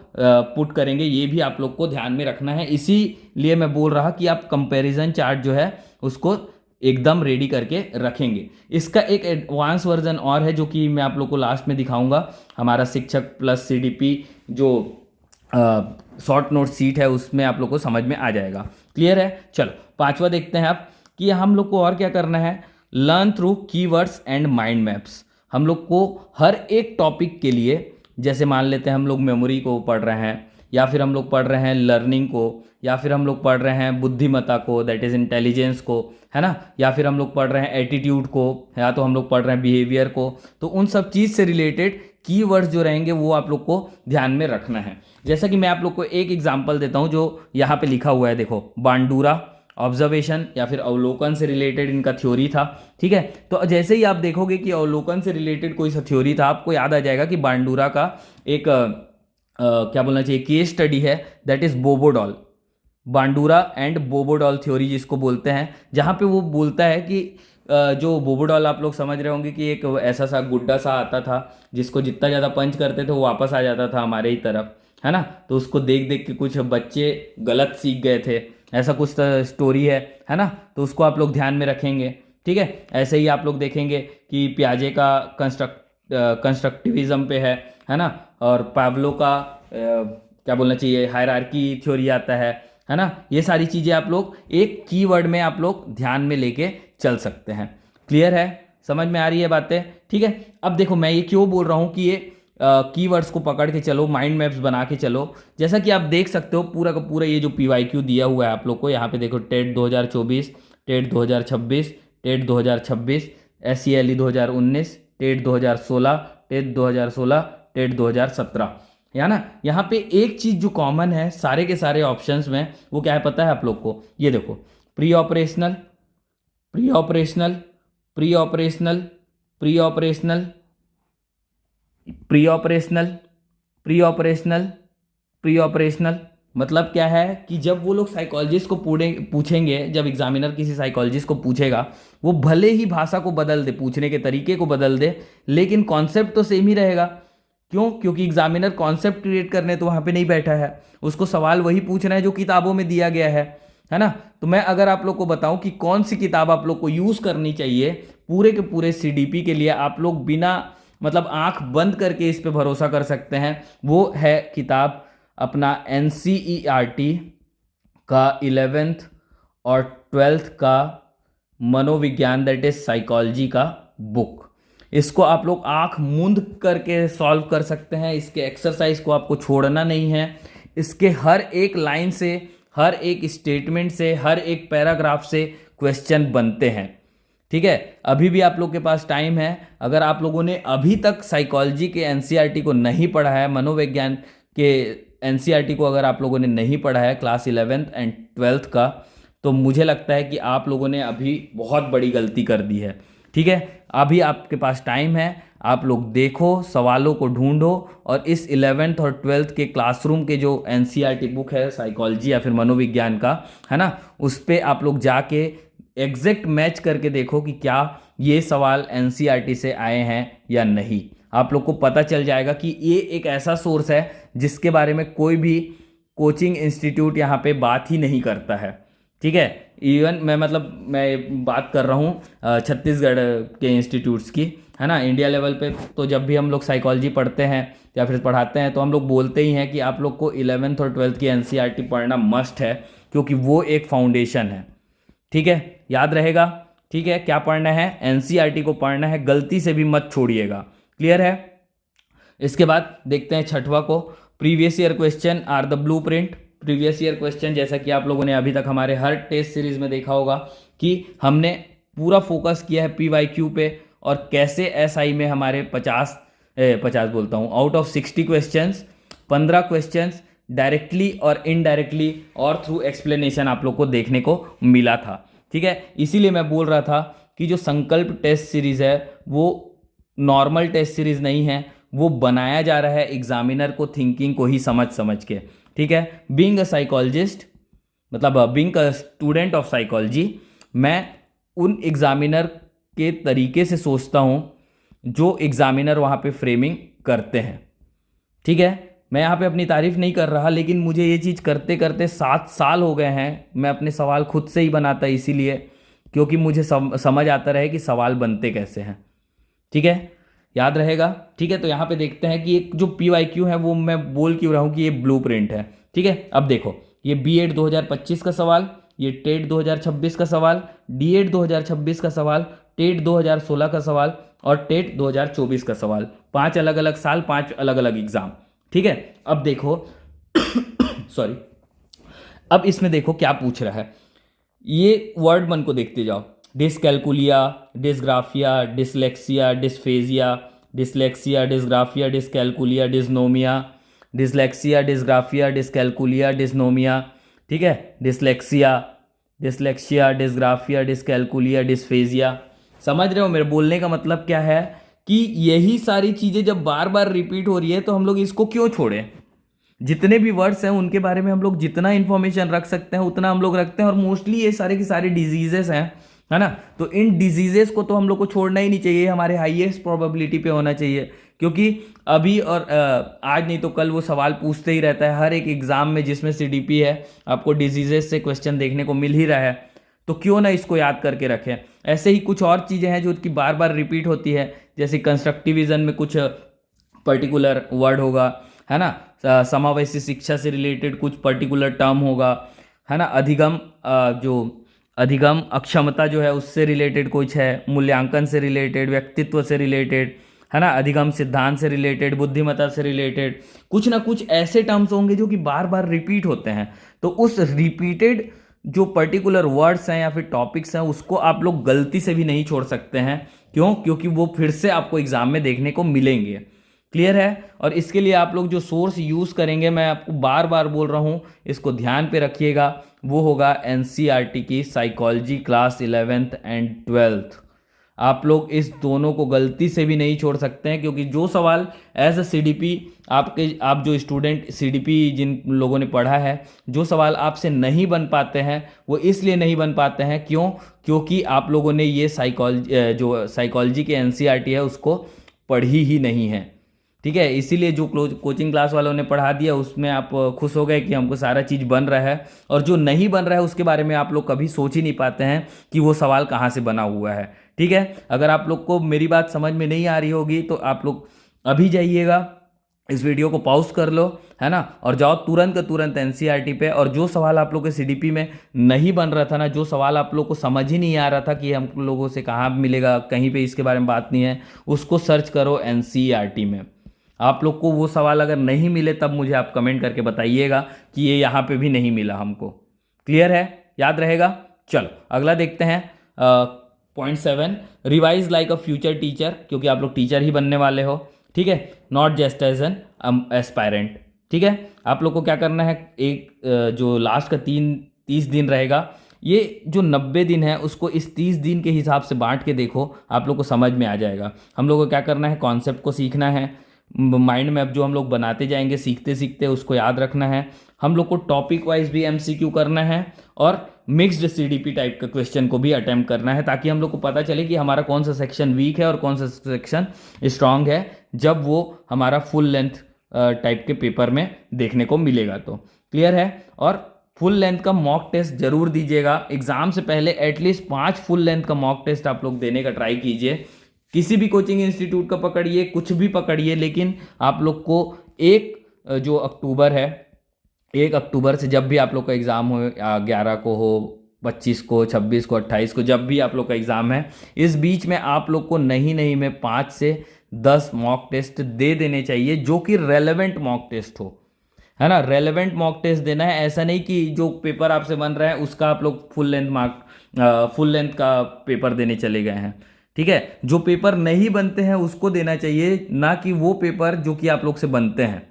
पुट करेंगे, ये भी आप लोग को ध्यान में रखना है। इसीलिए मैं बोल रहा कि आप कंपैरिजन चार्ट जो है उसको एकदम रेडी करके रखेंगे। इसका एक एडवांस वर्जन और है जो कि मैं आप लोग को लास्ट में दिखाऊंगा। हमारा शिक्षक प्लस सीडीपी जो शॉर्ट नोट सीट है उसमें आप लोग को समझ में आ जाएगा। क्लियर है? चलो 5वां देखते हैं आप कि हम लोग को और क्या करना है। Learn through keywords and mind maps. हम लोग को हर एक टॉपिक के लिए, जैसे मान लेते हैं हम लोग मेमोरी को पढ़ रहे हैं, या फिर हम लोग पढ़ रहे हैं लर्निंग को, या फिर हम लोग पढ़ रहे हैं बुद्धिमत्ता को, दैट इज इंटेलिजेंस को, है ना, या फिर हम लोग पढ़ रहे हैं एटीट्यूड को, या तो हम लोग पढ़ रहे हैं बिहेवियर को, तो उन सब चीज़ से रिलेटेड कीवर्ड्स जो रहेंगे वो आप लोग को ध्यान में रखना है। जैसा कि मैं आप लोग को एक एग्जांपल देता हूं जो यहाँ पे लिखा हुआ है, देखो बांडूरा ऑब्जर्वेशन या फिर अवलोकन से रिलेटेड इनका थ्योरी था। ठीक है, तो जैसे ही आप देखोगे कि अवलोकन से रिलेटेड कोई सा थ्योरी था, आपको याद आ जाएगा कि बांडूरा का एक क्या बोलना चाहिए, केस स्टडी है, दैट इज बोबोडॉल, बांडूरा एंड बोबोडॉल थ्योरी जिसको बोलते हैं, जहाँ पे वो बोलता है कि जो बोबोडॉल आप लोग समझ रहे होंगे कि एक ऐसा सा गुड्डा सा आता था जिसको जितना ज़्यादा पंच करते थे वो वापस आ जाता था हमारे ही तरफ, है ना, तो उसको देख देख के कुछ बच्चे गलत सीख गए थे, ऐसा कुछ स्टोरी है ना, तो उसको आप लोग ध्यान में रखेंगे। ठीक है, ऐसे ही आप लोग देखेंगे कि पियाजे का कंस्ट्रक्टिविज्म पे है ना, और पाब्लो का क्या बोलना चाहिए, हायरार्की थ्योरी आता है ना। ये सारी चीज़ें आप लोग एक कीवर्ड में आप लोग ध्यान में लेके चल सकते हैं। क्लियर है? समझ में आ रही है बातें? ठीक है, अब देखो मैं ये क्यों बोल रहा हूँ कि ये कीवर्ड्स को पकड़ के चलो, माइंड मैप्स बना के चलो। जैसा कि आप देख सकते हो पूरा का पूरा ये जो PYQ दिया हुआ है आप लोग को, यहाँ पे देखो TET 2024, TET 2026, TET 2026, SCLE 2019, TET 2016, TET 2016, TET 2017, है ना। यहाँ पे एक चीज़ जो कॉमन है सारे के सारे ऑप्शंस में, वो क्या है पता है आप लोग को? ये देखो pre operational, pre operational, pre operational, pre operational, pre operational, pre operational, pre operational. मतलब क्या है कि जब वो लोग साइकोलॉजिस्ट को पूछेंगे, जब एग्जामिनर किसी साइकोलॉजिस्ट को पूछेगा, वो भले ही भाषा को बदल दे, पूछने के तरीके को बदल दे, लेकिन कॉन्सेप्ट तो सेम ही रहेगा। क्यों? क्योंकि एग्जामिनर कॉन्सेप्ट क्रिएट करने तो वहाँ पे नहीं बैठा है, उसको सवाल वही पूछना है जो किताबों में दिया गया है। है ना। तो मैं अगर आप लोग को बताऊं कि कौन सी किताब आप लोग को यूज़ करनी चाहिए पूरे के पूरे सीडीपी के लिए, आप लोग बिना मतलब आंख बंद करके इस पे भरोसा कर सकते हैं, वो है किताब अपना एनसीईआरटी का 11th और 12th का मनोविज्ञान, दैट इज साइकोलॉजी का बुक। इसको आप लोग आंख मूंद करके सॉल्व कर सकते हैं। इसके एक्सरसाइज को आपको छोड़ना नहीं है। इसके हर एक लाइन से, हर एक स्टेटमेंट से, हर एक पैराग्राफ से क्वेश्चन बनते हैं। ठीक है, अभी भी आप लोग के पास टाइम है। अगर आप लोगों ने अभी तक साइकोलॉजी के एनसीईआरटी को नहीं पढ़ा है, मनोविज्ञान के एनसीईआरटी को अगर आप लोगों ने नहीं पढ़ा है क्लास 11th एंड 12th का, तो मुझे लगता है कि आप लोगों ने अभी बहुत बड़ी गलती कर दी है। ठीक है, अभी आपके पास टाइम है, आप लोग देखो, सवालों को ढूंढो और इस 11th और 12th के क्लासरूम के जो एनसीईआरटी बुक है साइकोलॉजी या फिर मनोविज्ञान का, है ना, उस पर आप लोग जाके एग्जैक्ट मैच करके देखो कि क्या ये सवाल एनसीईआरटी से आए हैं या नहीं। आप लोग को पता चल जाएगा कि ये एक ऐसा सोर्स है जिसके बारे में कोई भी कोचिंग इंस्टीट्यूट यहाँ पे बात ही नहीं करता है। ठीक है, इवन मैं बात कर रहा हूँ छत्तीसगढ़ के इंस्टीट्यूट्स की, है ना। इंडिया लेवल पे तो जब भी हम लोग साइकोलॉजी पढ़ते हैं या फिर पढ़ाते हैं तो हम लोग बोलते ही हैं कि आप लोग को 11th और 12th की एनसीईआरटी पढ़ना मस्ट है, क्योंकि वो एक फाउंडेशन है। ठीक है, याद रहेगा। ठीक है, क्या पढ़ना है? एनसीईआरटी को पढ़ना है, गलती से भी मत छोड़िएगा। क्लियर है? इसके बाद देखते हैं छठवां को, previous year question are the blueprint. Previous year question, जैसा कि आप लोगों ने अभी तक हमारे हर टेस्ट सीरीज में देखा होगा कि हमने पूरा फोकस किया है पीवाईक्यू पे, और कैसे एसआई में हमारे 50 बोलता हूँ, out of 60 questions 15 questions directly और इनडायरेक्टली और थ्रू एक्सप्लेनेशन आप लोग को देखने को मिला था। ठीक है, इसीलिए मैं बोल रहा था कि जो संकल्प टेस्ट सीरीज है वो नॉर्मल टेस्ट सीरीज नहीं है, वो बनाया जा रहा है एग्जामिनर को थिंकिंग को ही समझ समझ के। ठीक है, बीइंग अ साइकोलॉजिस्ट, मतलब being a student of psychology, मैं उन एग्जामिनर के तरीके से सोचता हूँ जो एग्जामिनर वहाँ पे फ्रेमिंग करते हैं। ठीक है, मैं यहाँ पे अपनी तारीफ नहीं कर रहा, लेकिन मुझे ये चीज़ करते करते 7 साल हो गए हैं। मैं अपने सवाल खुद से ही बनाता इसीलिए क्योंकि मुझे समझ आता रहे कि सवाल बनते कैसे हैं। ठीक है, याद रहेगा। ठीक है, तो यहाँ पे देखते हैं कि एक जो पीवाईक्यू है वो मैं बोल क्यों रहा हूँ कि ये ब्लूप्रिंट है। ठीक है, अब देखो, ये बीएड 2025 का सवाल, ये टेट 2026 का सवाल, डीएड 2026 का सवाल, टेट 2016 का सवाल और टेट 2024 का सवाल। 5 अलग अलग साल, 5 अलग अलग एग्जाम। ठीक है, अब देखो सॉरी, अब इसमें देखो क्या पूछ रहा है। ये वर्ड मन को देखते जाओ, dyscalculia, dysgraphia, dyslexia, dysphagia, dyslexia, dysgraphia, dyscalculia, dysnomia, dyslexia, dysgraphia, dyscalculia, dysnomia. ठीक है, dyslexia, dyslexia, dysgraphia, dyscalculia, dysphagia. समझ रहे हो मेरे बोलने का मतलब क्या है? कि यही सारी चीज़ें जब बार बार रिपीट हो रही है तो हम लोग इसको क्यों छोड़ें? जितने भी वर्ड्स हैं उनके बारे में हम लोग जितना इन्फॉर्मेशन रख सकते हैं उतना हम लोग रखते हैं, और मोस्टली ये सारे की सारे डिजीजेस हैं, है ना। तो इन डिजीजेस को तो हम लोग को छोड़ना ही नहीं चाहिए, हमारे हाईएस्ट प्रोबेबिलिटी पे होना चाहिए, क्योंकि अभी और आज नहीं तो कल वो सवाल पूछते ही रहता है हर एक एग्जाम में जिसमें सीडीपी है, आपको डिजीजेस से क्वेश्चन देखने को मिल ही रहा है। तो क्यों ना इसको याद करके रखें। ऐसे ही कुछ और चीज़ें हैं जो कि बार बार रिपीट होती है, जैसे कंस्ट्रक्टिविज्म में कुछ पर्टिकुलर वर्ड होगा, है ना, समावेशी शिक्षा से रिलेटेड कुछ पर्टिकुलर टर्म होगा, है ना, अधिगम जो अधिगम अक्षमता जो है उससे रिलेटेड कुछ है, मूल्यांकन से रिलेटेड, व्यक्तित्व से रिलेटेड, है ना, अधिगम सिद्धांत से रिलेटेड, बुद्धिमत्ता से रिलेटेड कुछ ना कुछ ऐसे टर्म्स होंगे जो कि बार बार रिपीट होते हैं। तो उस रिपीटेड जो पर्टिकुलर वर्ड्स हैं या फिर टॉपिक्स हैं उसको आप लोग गलती से भी नहीं छोड़ सकते हैं। क्यों? क्योंकि वो फिर से आपको एग्जाम में देखने को मिलेंगे। क्लियर है? और इसके लिए आप लोग जो सोर्स यूज़ करेंगे, मैं आपको बार बार बोल रहा हूँ, इसको ध्यान पे रखिएगा, वो होगा एनसीईआरटी की psychology class 11th and 12th। आप लोग इस दोनों को गलती से भी नहीं छोड़ सकते हैं, क्योंकि जो सवाल एज अ सीडीपी आप जो स्टूडेंट सीडीपी जिन लोगों ने पढ़ा है, जो सवाल आपसे नहीं बन पाते हैं वो इसलिए नहीं बन पाते हैं, क्यों? क्योंकि आप लोगों ने ये साइकोलॉजी की एनसीईआरटी है उसको पढ़ी ही नहीं है। ठीक है। इसीलिए जो कोचिंग क्लास वालों ने पढ़ा दिया उसमें आप खुश हो गए कि हमको सारा चीज़ बन रहा है, और जो नहीं बन रहा है उसके बारे में आप लोग कभी सोच ही नहीं पाते हैं कि वो सवाल कहाँ से बना हुआ है। ठीक है, अगर आप लोग को मेरी बात समझ में नहीं आ रही होगी तो आप लोग अभी जाइएगा, इस वीडियो को पॉज कर लो, है ना, और जाओ तुरंत का तुरंत एनसीईआरटी पे, और जो सवाल आप लोग के सीडीपी में नहीं बन रहा था ना, जो सवाल आप लोग को समझ ही नहीं आ रहा था कि हम लोगों से कहाँ मिलेगा, कहीं पे इसके बारे में बात नहीं है, उसको सर्च करो एनसीईआरटी में। आप लोग को वो सवाल अगर नहीं मिले तब मुझे आप कमेंट करके बताइएगा कि ये यहाँ पे भी नहीं मिला हमको। क्लियर है, याद रहेगा। चलो अगला देखते हैं। Point 7, revise like a future teacher, क्योंकि आप लोग टीचर ही बनने वाले हो। ठीक है, not just as an aspirant. ठीक है, आप लोग को क्या करना है, एक जो लास्ट का 30 दिन रहेगा, ये जो 90 दिन है उसको इस 30 दिन के हिसाब से बांट के देखो, आप लोग को समझ में आ जाएगा। हम लोग को क्या करना है, कॉन्सेप्ट को सीखना है, माइंड मैप जो हम लोग बनाते जाएंगे सीखते सीखते उसको याद रखना है। हम लोग को टॉपिक वाइज भी एमसीक्यू करना है, और मिक्स्ड सीडीपी टाइप का क्वेश्चन को भी अटेम्प्ट करना है, ताकि हम लोग को पता चले कि हमारा कौन सा सेक्शन वीक है और कौन सा सेक्शन स्ट्रांग है, जब वो हमारा फुल लेंथ टाइप के पेपर में देखने को मिलेगा। तो क्लियर है। और फुल लेंथ का मॉक टेस्ट जरूर दीजिएगा एग्जाम से पहले, एटलीस्ट 5 फुल लेंथ का मॉक टेस्ट आप लोग देने का ट्राई कीजिए। किसी भी कोचिंग इंस्टीट्यूट का पकड़िए, कुछ भी पकड़िए, लेकिन आप लोग को जो अक्टूबर है, 1 अक्टूबर से जब भी आप लोग का एग्ज़ाम हो, 11 को हो, 25 को, 26 को, 28 को, जब भी आप लोग का एग्ज़ाम है, इस बीच में आप लोग को नहीं में 5 से 10 मॉक टेस्ट दे देने चाहिए, जो कि रेलेवेंट मॉक टेस्ट हो, है ना। रेलेवेंट मॉक टेस्ट देना है, ऐसा नहीं कि जो पेपर आपसे बन रहा है उसका आप लोग फुल लेंथ का पेपर देने चले गए हैं। ठीक है, जो पेपर नहीं बनते हैं उसको देना चाहिए, ना कि वो पेपर जो कि आप लोग से बनते हैं।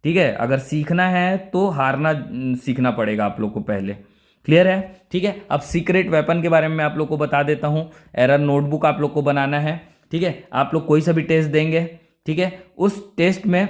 ठीक है, अगर सीखना है तो हारना सीखना पड़ेगा आप लोग को पहले। क्लियर है। ठीक है, अब सीक्रेट वेपन के बारे में मैं आप लोग को बता देता हूं। एरर नोटबुक आप लोग को बनाना है। ठीक है, आप लोग कोई सा भी टेस्ट देंगे, ठीक है, उस टेस्ट में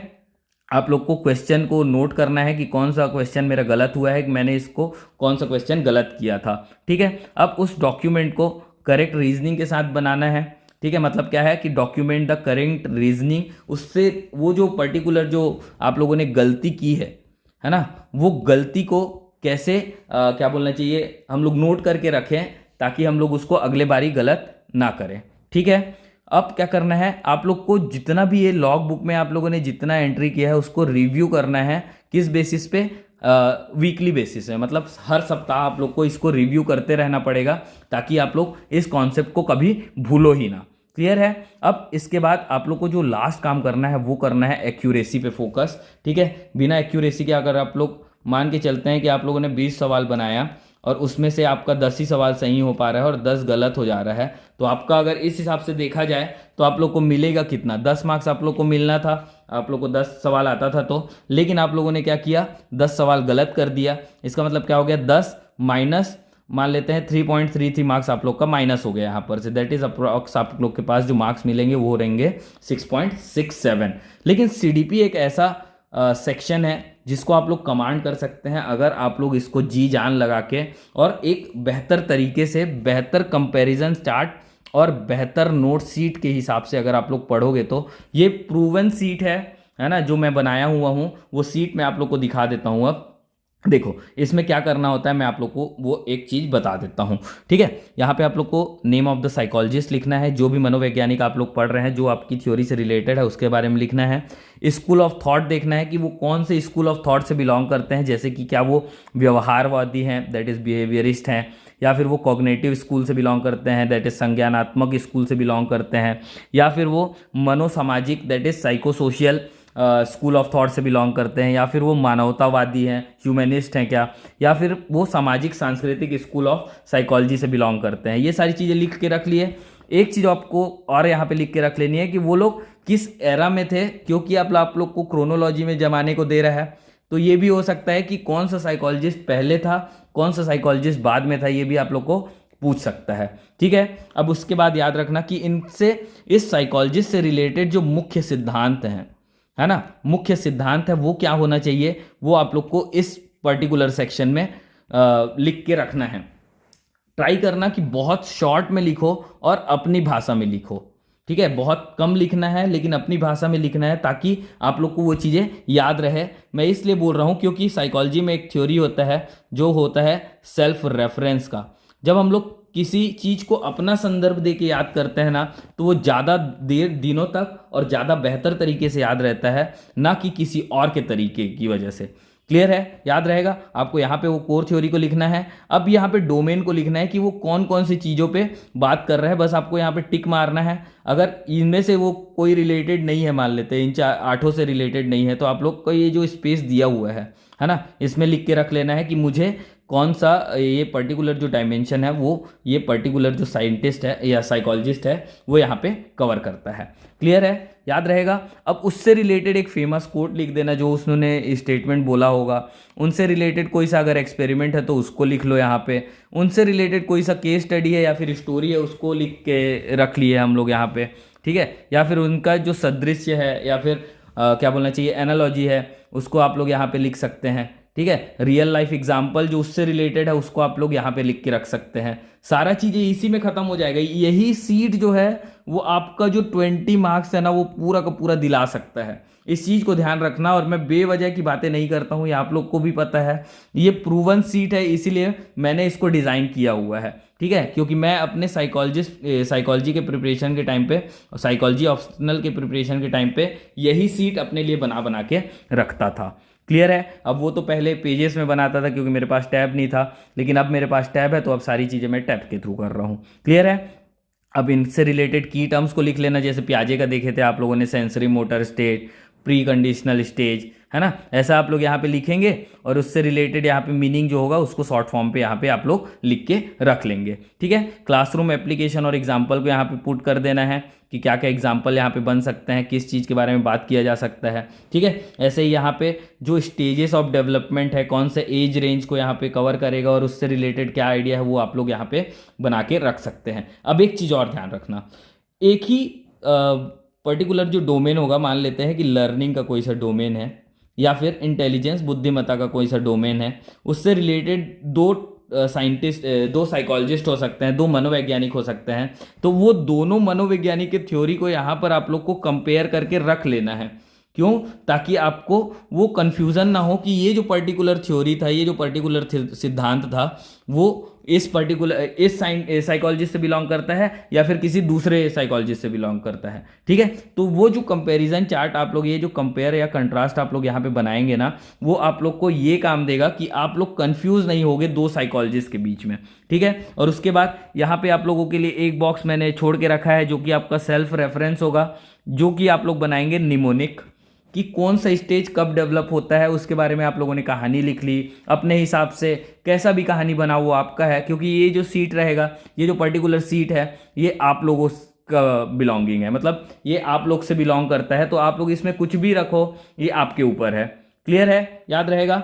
आप लोग को क्वेश्चन को नोट करना है कि कौन सा क्वेश्चन मेरा गलत हुआ है, कि मैंने इसको कौन सा क्वेश्चन गलत किया था। ठीक है, अब उस डॉक्यूमेंट को करेक्ट रीजनिंग के साथ बनाना है। ठीक है, मतलब क्या है कि डॉक्यूमेंट द करेक्ट रीजनिंग, उससे वो जो पर्टिकुलर जो आप लोगों ने गलती की है ना, वो गलती को कैसे क्या बोलना चाहिए, हम लोग नोट करके रखें, ताकि हम लोग उसको अगले बारी गलत ना करें। ठीक है, अब क्या करना है, आप लोग को जितना भी ये लॉग बुक में आप लोगों ने जितना एंट्री किया है उसको रिव्यू करना है। किस बेसिस पे, वीकली बेसिस है, मतलब हर सप्ताह आप लोग को इसको रिव्यू करते रहना पड़ेगा, ताकि आप लोग इस कॉन्सेप्ट को कभी भूलो ही ना। क्लियर है। अब इसके बाद आप लोग को जो लास्ट काम करना है वो करना है एक्यूरेसी पे फोकस। ठीक है, बिना एक्यूरेसी के अगर आप लोग मान के चलते हैं कि आप लोगों ने 20 सवाल बनाया और उसमें से आपका 10 ही सवाल सही हो पा रहा है और 10 गलत हो जा रहा है, तो आपका अगर इस हिसाब से देखा जाए तो आप लोग को मिलेगा कितना, 10 मार्क्स आप लोग को मिलना था, आप लोग को 10 सवाल आता था तो, लेकिन आप लोगों ने क्या किया, 10 सवाल गलत कर दिया। इसका मतलब क्या हो गया, 10 माइनस मान लेते हैं 3.33 मार्क्स आप लोग का माइनस हो गया यहाँ पर से, दैट इज अप्रॉक्स आप लोग के पास जो मार्क्स मिलेंगे वो रहेंगे 6.67। लेकिन सीडीपी एक ऐसा सेक्शन है जिसको आप लोग कमांड कर सकते हैं, अगर आप लोग इसको जी जान लगा के और एक बेहतर तरीके से, बेहतर कंपैरिजन चार्ट और बेहतर नोट सीट के हिसाब से अगर आप लोग पढ़ोगे तो ये प्रूवन सीट है ना, जो मैं बनाया हुआ हूँ वो सीट मैं आप लोग को दिखा देता हूँ। अब देखो इसमें क्या करना होता है, मैं आप लोग को वो एक चीज़ बता देता हूँ। ठीक है, यहाँ पे आप लोग को नेम ऑफ द साइकोलॉजिस्ट लिखना है, जो भी मनोवैज्ञानिक आप लोग पढ़ रहे हैं, जो आपकी थ्योरी से रिलेटेड है उसके बारे में लिखना है। स्कूल ऑफ थॉट देखना है कि वो कौन से स्कूल ऑफ थॉट से बिलोंग करते हैं, जैसे कि क्या वो व्यवहारवादी हैं, दैट इज़ बिहेवियरिस्ट हैं, या फिर वो कॉग्निटिव स्कूल से बिलोंग करते हैं, दैट इज संज्ञानात्मक स्कूल से बिलोंग करते हैं, या फिर वो मनोसामाजिक that is psychosocial school of thought से बिलोंग करते हैं, या फिर वो मानवतावादी हैं, ह्यूमनिस्ट हैं क्या, या फिर वो सामाजिक सांस्कृतिक स्कूल ऑफ साइकोलॉजी से बिलोंग करते हैं। ये सारी चीज़ें लिख के रख लिए। एक चीज़ आपको और यहाँ पे लिख के रख लेनी है कि वो लोग किस एरा में थे, क्योंकि आप लोग को क्रोनोलॉजी में जमाने को दे रहा है, तो ये भी हो सकता है कि कौन सा साइकोलॉजिस्ट पहले था, कौन सा साइकोलॉजिस्ट बाद में था, ये भी आप लोग को पूछ सकता है। ठीक है, अब उसके बाद याद रखना कि इनसे, इस साइकोलॉजिस्ट से रिलेटेड जो मुख्य सिद्धांत हैं, है ना, मुख्य सिद्धांत है वो क्या होना चाहिए, वो आप लोग को इस पर्टिकुलर सेक्शन में लिख के रखना है। ट्राई करना कि बहुत शॉर्ट में लिखो और अपनी भाषा में लिखो। ठीक है, बहुत कम लिखना है लेकिन अपनी भाषा में लिखना है ताकि आप लोग को वो चीज़ें याद रहे। मैं इसलिए बोल रहा हूँ क्योंकि साइकोलॉजी में एक थ्योरी होता है जो होता है सेल्फ रेफरेंस का। जब हम लोग किसी चीज़ को अपना संदर्भ दे के याद करते हैं ना, तो वो ज़्यादा देर दिनों तक और ज़्यादा बेहतर तरीके से याद रहता है, ना कि किसी और के तरीके की वजह से। क्लियर है, याद रहेगा। आपको यहाँ पे वो कोर थ्योरी को लिखना है। अब यहाँ पे डोमेन को लिखना है कि वो कौन कौन सी चीज़ों पे बात कर रहा है, बस आपको यहाँ पे टिक मारना है। अगर इनमें से वो कोई रिलेटेड नहीं है, मान लेते हैं इन 8 से रिलेटेड नहीं है, तो आप लोग को ये जो स्पेस दिया हुआ है ना, इसमें लिख के रख लेना है कि मुझे कौन सा ये पर्टिकुलर जो डायमेंशन है वो ये पर्टिकुलर जो साइंटिस्ट है या साइकोलॉजिस्ट है वो यहाँ पे कवर करता है। क्लियर है, याद रहेगा। अब उससे रिलेटेड एक फेमस कोट लिख देना जो उसने स्टेटमेंट बोला होगा। उनसे रिलेटेड कोई सा अगर एक्सपेरिमेंट है तो उसको लिख लो यहाँ पे। उनसे रिलेटेड कोई सा केस स्टडी है या फिर स्टोरी है उसको लिख के रख लिए हम लोग यहाँ पे, ठीक है। या फिर उनका जो सदृश्य है या फिर क्या बोलना चाहिए एनालॉजी है उसको आप लोग यहाँ पे लिख सकते हैं, ठीक है। रियल लाइफ एग्जाम्पल जो उससे रिलेटेड है उसको आप लोग यहाँ पे लिख के रख सकते हैं। सारा चीज़ें इसी में ख़त्म हो जाएगा। यही सीट जो है वो आपका जो 20 मार्क्स है ना वो पूरा का पूरा दिला सकता है। इस चीज़ को ध्यान रखना। और मैं बेवजह की बातें नहीं करता हूँ, ये आप लोग को भी पता है। ये प्रूवन सीट है, इसीलिए मैंने इसको डिज़ाइन किया हुआ है, ठीक है। क्योंकि मैं अपने साइकोलॉजी के प्रिपरेशन के टाइम पे, साइकोलॉजी ऑप्शनल के प्रिपरेशन के टाइम पे यही सीट अपने लिए बना बना के रखता था। क्लियर है। अब वो तो पहले पेजेस में बनाता था क्योंकि मेरे पास टैब नहीं था, लेकिन अब मेरे पास टैब है तो अब सारी चीज़ें मैं टैब के थ्रू कर रहा हूँ। क्लियर है। अब इनसे रिलेटेड की टर्म्स को लिख लेना, जैसे पियाजे का देखे थे आप लोगों ने, sensory motor state, pre conditional stage, है ना। ऐसा आप लोग यहाँ पे लिखेंगे और उससे रिलेटेड यहाँ पे मीनिंग जो होगा उसको शॉर्ट फॉर्म पे यहाँ पे आप लोग लिख के रख लेंगे, ठीक है। क्लासरूम एप्लीकेशन और एग्जाम्पल को यहाँ पे पुट कर देना है कि क्या क्या एग्जाम्पल यहाँ पे बन सकते हैं, किस चीज़ के बारे में बात किया जा सकता है, ठीक है। ऐसे ही यहाँ पे जो स्टेजेस ऑफ डेवलपमेंट है, कौन से एज रेंज को यहाँ पे कवर करेगा और उससे रिलेटेड क्या आइडिया है वो आप लोग यहाँ पे बना के रख सकते हैं। अब एक चीज़ और ध्यान रखना, एक ही पर्टिकुलर जो डोमेन होगा, मान लेते हैं कि लर्निंग का कोई सा डोमेन है या फिर इंटेलिजेंस बुद्धिमत्ता का कोई सा डोमेन है, उससे रिलेटेड दो साइंटिस्ट, दो साइकोलॉजिस्ट हो सकते हैं, दो मनोवैज्ञानिक हो सकते हैं। तो वो दोनों मनोवैज्ञानिक की थ्योरी को यहाँ पर आप लोग को कंपेयर करके रख लेना है। क्यों? ताकि आपको वो कन्फ्यूज़न ना हो कि ये जो पर्टिकुलर थ्योरी था, ये जो पर्टिकुलर सिद्धांत था, वो इस पर्टिकुलर इस साइकोलॉजिस्ट से बिलोंग करता है या फिर किसी दूसरे साइकोलॉजिस्ट से बिलोंग करता है, ठीक है। तो वो जो कंपैरिजन चार्ट आप लोग, ये जो कंपेयर या कंट्रास्ट आप लोग यहाँ पे बनाएंगे ना, वो आप लोग को ये काम देगा कि आप लोग कंफ्यूज नहीं होगे दो साइकोलॉजिस्ट के बीच में, ठीक है। और उसके बाद यहाँ पे आप लोगों के लिए एक बॉक्स मैंने छोड़ के रखा है जो कि आपका सेल्फ रेफरेंस होगा, जो कि आप लोग बनाएंगे निमोनिक, कि कौन सा स्टेज कब डेवलप होता है उसके बारे में आप लोगों ने कहानी लिख ली अपने हिसाब से। कैसा भी कहानी बना वो आपका है, क्योंकि ये जो सीट रहेगा, ये जो पर्टिकुलर सीट है, ये आप लोगों का बिलोंगिंग है, मतलब ये आप लोग से बिलोंग करता है। तो आप लोग इसमें कुछ भी रखो, ये आपके ऊपर है। क्लियर है, याद रहेगा।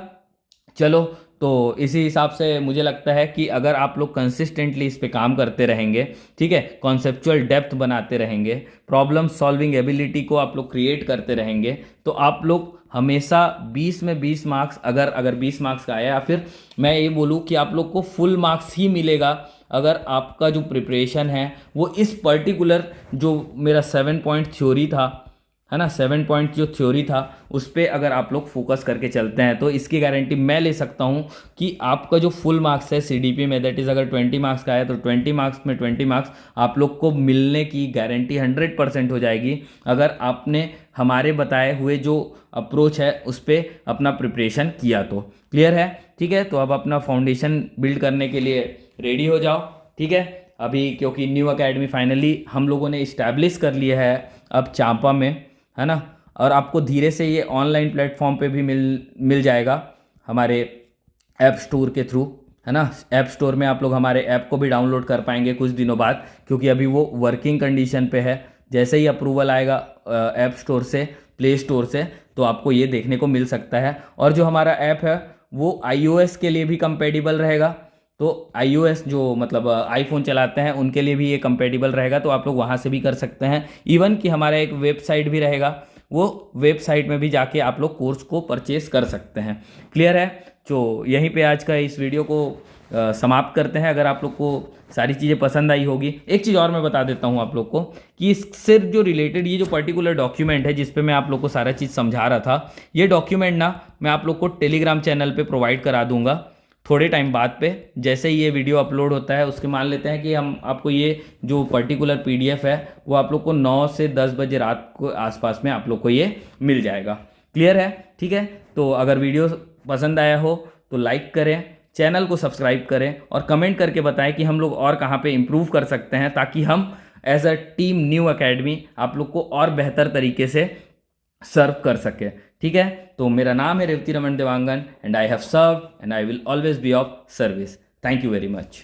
चलो, तो इसी हिसाब से मुझे लगता है कि अगर आप लोग कंसिस्टेंटली इस पे काम करते रहेंगे, ठीक है, कॉन्सेप्चुअल डेप्थ बनाते रहेंगे, प्रॉब्लम सॉल्विंग एबिलिटी को आप लोग क्रिएट करते रहेंगे, तो आप लोग हमेशा 20 में 20 मार्क्स, अगर 20 मार्क्स का आया, या फिर मैं ये बोलूँ कि आप लोग को फुल मार्क्स ही मिलेगा अगर आपका जो प्रिपरेशन है वो इस पर्टिकुलर जो मेरा 7 पॉइंट थ्योरी था, है ना, 7 पॉइंट जो थ्योरी था उस पर अगर आप लोग फोकस करके चलते हैं तो इसकी गारंटी मैं ले सकता हूं कि आपका जो फुल मार्क्स है सीडीपी में, दैट इज़ अगर 20 मार्क्स का है तो 20 मार्क्स में 20 मार्क्स आप लोग को मिलने की गारंटी 100% हो जाएगी, अगर आपने हमारे बताए हुए जो अप्रोच है उस पर अपना प्रिपरेशन किया तो। क्लियर है, ठीक है। तो अब अपना फाउंडेशन बिल्ड करने के लिए रेडी हो जाओ, ठीक है। अभी क्योंकि न्यू अकेडमी फाइनली हम लोगों ने इस्टेब्लिश कर लिया है अब चांपा में, है ना, और आपको धीरे से ये ऑनलाइन प्लेटफॉर्म पे भी मिल जाएगा हमारे ऐप स्टोर के थ्रू, है ना। ऐप स्टोर में आप लोग हमारे ऐप को भी डाउनलोड कर पाएंगे कुछ दिनों बाद, क्योंकि अभी वो वर्किंग कंडीशन पे है। जैसे ही अप्रूवल आएगा ऐप स्टोर से, प्ले स्टोर से, तो आपको ये देखने को मिल सकता है। और जो हमारा ऐप है वो iOS के लिए भी कंपेटिबल रहेगा, तो iOS जो मतलब आईफोन चलाते हैं उनके लिए भी ये कंपेटिबल रहेगा, तो आप लोग वहाँ से भी कर सकते हैं। इवन कि हमारा एक वेबसाइट भी रहेगा, वो वेबसाइट में भी जाके आप लोग कोर्स को परचेस कर सकते हैं। क्लियर है। तो यहीं पे आज का इस वीडियो को समाप्त करते हैं। अगर आप लोग को सारी चीज़ें पसंद आई होगी, एक चीज़ और मैं बता देता हूँ आप लोग को कि इससे जो रिलेटेड ये जो पर्टिकुलर डॉक्यूमेंट है जिस पे मैं आप लोग को सारा चीज़ समझा रहा था, ये डॉक्यूमेंट ना मैं आप लोग को टेलीग्राम चैनल पे प्रोवाइड करा दूंगा थोड़े टाइम बाद पे। जैसे ही ये वीडियो अपलोड होता है उसके मान लेते हैं कि हम आपको ये जो पर्टिकुलर PDF है वो आप लोग को 9 से 10 बजे रात को आसपास में आप लोग को ये मिल जाएगा। क्लियर है? ठीक है, तो अगर वीडियो पसंद आया हो तो लाइक करें, चैनल को सब्सक्राइब करें और कमेंट करके बताएं कि हम लोग और कहाँ पे इम्प्रूव कर सकते हैं, ताकि हम as a team New Academy आप लोग को और बेहतर तरीके से सर्व कर सके। ठीक है, तो मेरा नाम है Revati Raman Dewangan and I have served and I will always be of service. Thank you very much.